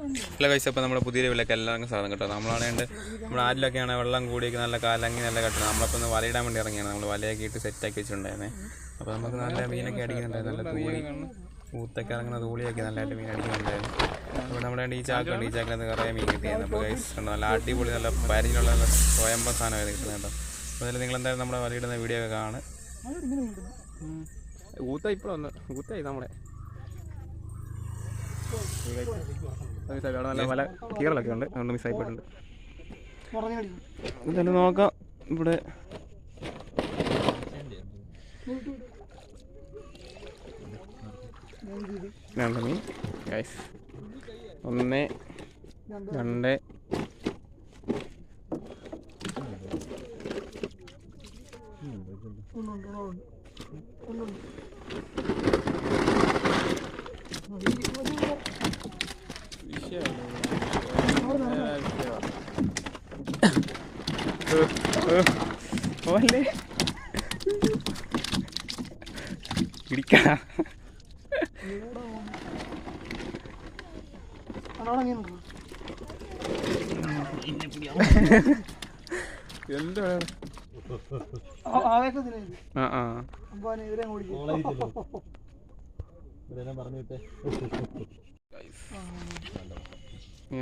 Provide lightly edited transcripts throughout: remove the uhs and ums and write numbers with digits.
നല്ല കഴിച്ച അപ്പോൾ നമ്മുടെ പുതിയ വിലക്ക് എല്ലാവർക്കും സാധനം കേട്ടോ. നമ്മളാണെങ്കിൽ നമ്മുടെ ആരിലൊക്കെയാണ് വെള്ളം കൂടിയൊക്കെ നല്ല കാലങ്ങി നല്ല കെട്ടണം. നമ്മളപ്പോൾ ഒന്ന് വലയിടാൻ വേണ്ടി ഇറങ്ങിയാണ്. നമ്മൾ വലയൊക്കെ ഇട്ട് സെറ്റാക്കി വെച്ചിട്ടുണ്ടായിരുന്നേ. അപ്പോൾ നമുക്ക് നല്ല മീനൊക്കെ അടിക്കുന്നുണ്ടായിരുന്നു. നല്ല തൂളി ഊത്തൊക്കെ ഇറങ്ങുന്ന തൂളിയൊക്കെ നല്ലതായിട്ട് മീൻ അടിക്കുന്നുണ്ടായിരുന്നു. അപ്പോൾ നമ്മുടെ ഈ ചാക്കുണ്ട്, ഈ ചാക്കിനകത്ത് കുറേ മീൻ കിട്ടിയായിരുന്നു. അപ്പോൾ ഗൈസ് കണ്ടോ നല്ല അടിപൊളി നല്ല പരിചിലുള്ള നല്ല സ്വയംഭ സാധനമായിരുന്നു കിട്ടുന്നത് കേട്ടോ. അപ്പോൾ അതിൽ നിങ്ങളെന്തായാലും നമ്മുടെ വലയിടുന്ന വീഡിയോ ഒക്കെ കാണും. ഊത്ത ഇപ്പോഴൊന്ന് ഊത്തായി നമ്മളെ നല്ല പല കീറലൊക്കെ ഉണ്ട്, അതുകൊണ്ട് മിസ്സായി പോയിട്ടുണ്ട്. എന്തായാലും നോക്കാം. ഇവിടെ രണ്ട് മീൻ ഗൈസ്, 1 2 ഓല്ലേ പിടിക്കണം. എന്താ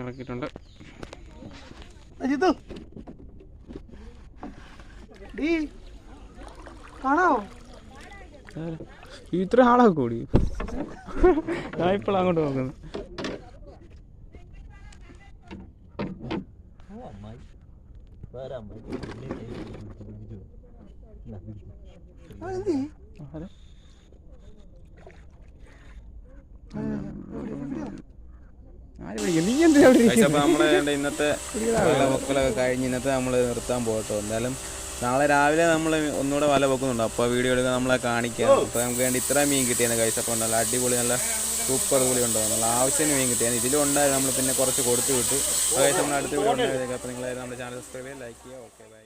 ഇറക്കിയിട്ടുണ്ട്. ഇത്ര ആളൊക്കെ കൂടി ഞാൻ ഇപ്പോൾ അങ്ങോട്ട് നോക്കുന്നു. അപ്പോൾ നമ്മളെ ഇന്നത്തെ വല പൊക്കലൊക്കെ കഴിഞ്ഞ് ഇന്നത്തെ നമ്മൾ നിർത്താൻ പോകട്ടോ. എന്തായാലും നാളെ രാവിലെ നമ്മൾ ഒന്നുകൂടെ വല പൊക്കുന്നുണ്ട്. അപ്പോൾ വീഡിയോ എടുക്കാൻ നമ്മളെ കാണിക്കാം. അപ്പോൾ നമുക്ക് വേണ്ടി ഇത്ര മീൻ കിട്ടിയെന്ന് കഴിച്ചപ്പോൾ നല്ല അടിപൊളി നല്ല സൂപ്പർ കൂടി ഉണ്ടോ, നല്ല ആവശ്യത്തിന് മീൻ കിട്ടിയത്. ഇതിലും ഉണ്ടായിരുന്നു, നമ്മൾ പിന്നെ കുറച്ച് കൊടുത്തു വിട്ടു. കഴിച്ച് നമ്മൾ അടുത്ത വീഡിയോ ഉണ്ടായിരുന്നു. അപ്പോൾ നിങ്ങളായിരുന്നു നമ്മുടെ ചാനൽ സബ്സ്ക്രൈബ് ചെയ്യുക, ലൈക്ക് ചെയ്യുക. ഓക്കെ.